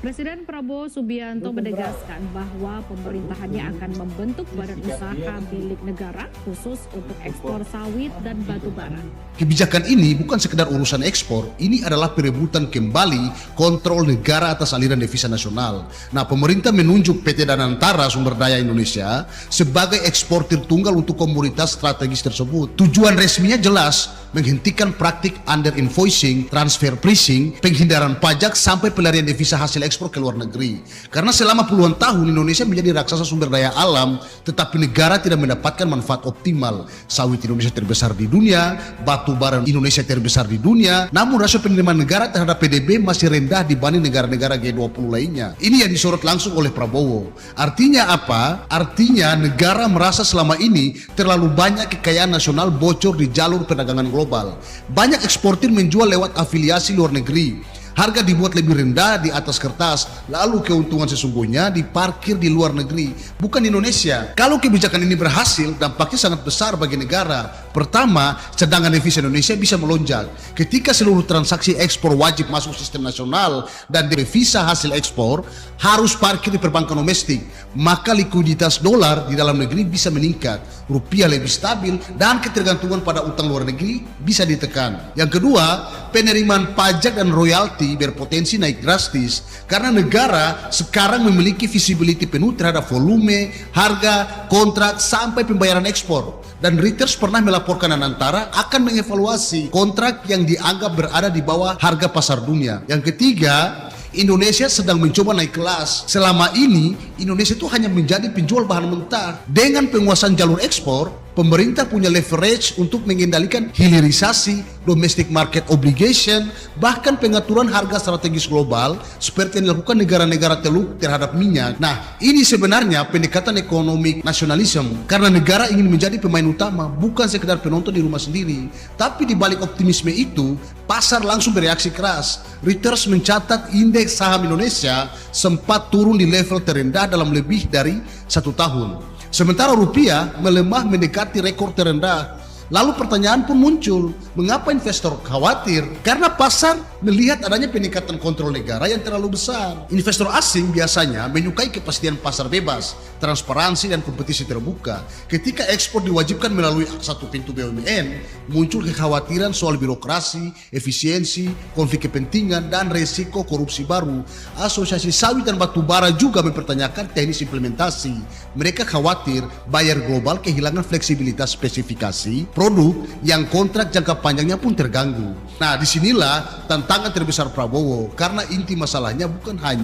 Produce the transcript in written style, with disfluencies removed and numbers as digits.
Presiden Prabowo Subianto menegaskan bahwa pemerintahannya akan membentuk badan usaha milik negara khusus untuk ekspor sawit dan batu bara. Kebijakan ini bukan sekedar urusan ekspor, ini adalah perebutan kembali kontrol negara atas aliran devisa nasional. Nah, pemerintah menunjuk PT Danantara Sumber Daya Indonesia sebagai eksportir tunggal untuk komoditas strategis tersebut. Tujuan resminya jelas, menghentikan praktik under invoicing, transfer pricing, penghindaran pajak sampai pelarian devisa hasil ekspor ke luar negeri. Karena selama puluhan tahun Indonesia menjadi raksasa sumber daya alam, tetapi negara tidak mendapatkan manfaat optimal. Sawit Indonesia terbesar di dunia, batu bara Indonesia terbesar di dunia, namun rasio penerimaan negara terhadap PDB masih rendah dibanding negara-negara G20 lainnya. Ini yang disorot langsung oleh Prabowo. Artinya apa? Artinya negara merasa selama ini terlalu banyak kekayaan nasional bocor di jalur perdagangan global. Banyak eksportir menjual lewat afiliasi luar negeri. Harga dibuat lebih rendah di atas kertas, lalu keuntungan sesungguhnya diparkir di luar negeri, bukan di Indonesia. Kalau kebijakan ini berhasil, dampaknya sangat besar bagi negara. Pertama, cadangan devisa Indonesia bisa melonjak. Ketika seluruh transaksi ekspor wajib masuk sistem nasional dan devisa hasil ekspor harus parkir di perbankan domestik, maka likuiditas dolar di dalam negeri bisa meningkat, rupiah lebih stabil, dan ketergantungan pada utang luar negeri bisa ditekan. Yang kedua, penerimaan pajak dan royalti berpotensi naik drastis karena negara sekarang memiliki visibility penuh terhadap volume, harga, kontrak, sampai pembayaran ekspor. Dan Reuters pernah melaporkan Danantara akan mengevaluasi kontrak yang dianggap berada di bawah harga pasar dunia. Yang ketiga, Indonesia sedang mencoba naik kelas. Selama ini, Indonesia itu hanya menjadi penjual bahan mentah. Dengan penguasaan jalur ekspor, pemerintah punya leverage untuk mengendalikan hilirisasi, domestic market obligation, bahkan pengaturan harga strategis global seperti yang dilakukan negara-negara Teluk terhadap minyak. Nah, ini sebenarnya pendekatan ekonomi nasionalisme karena negara ingin menjadi pemain utama, bukan sekedar penonton di rumah sendiri. Tapi di balik optimisme itu, pasar langsung bereaksi keras. Reuters mencatat indeks saham Indonesia sempat turun di level terendah dalam lebih dari 1 tahun. Sementara rupiah melemah mendekati rekor terendah. Lalu pertanyaan pun muncul, mengapa investor khawatir? Karena pasar melihat adanya peningkatan kontrol negara yang terlalu besar. Investor asing biasanya menyukai kepastian pasar bebas, transparansi, dan kompetisi terbuka. Ketika ekspor diwajibkan melalui satu pintu BUMN, muncul kekhawatiran soal birokrasi, efisiensi, konflik kepentingan, dan resiko korupsi baru. Asosiasi Sawit dan Batu Bara juga mempertanyakan teknis implementasi. Mereka khawatir buyer global kehilangan fleksibilitas spesifikasi produk yang kontrak jangka panjangnya pun terganggu. Nah, disinilah tantangan terbesar Prabowo karena inti masalahnya bukan hanya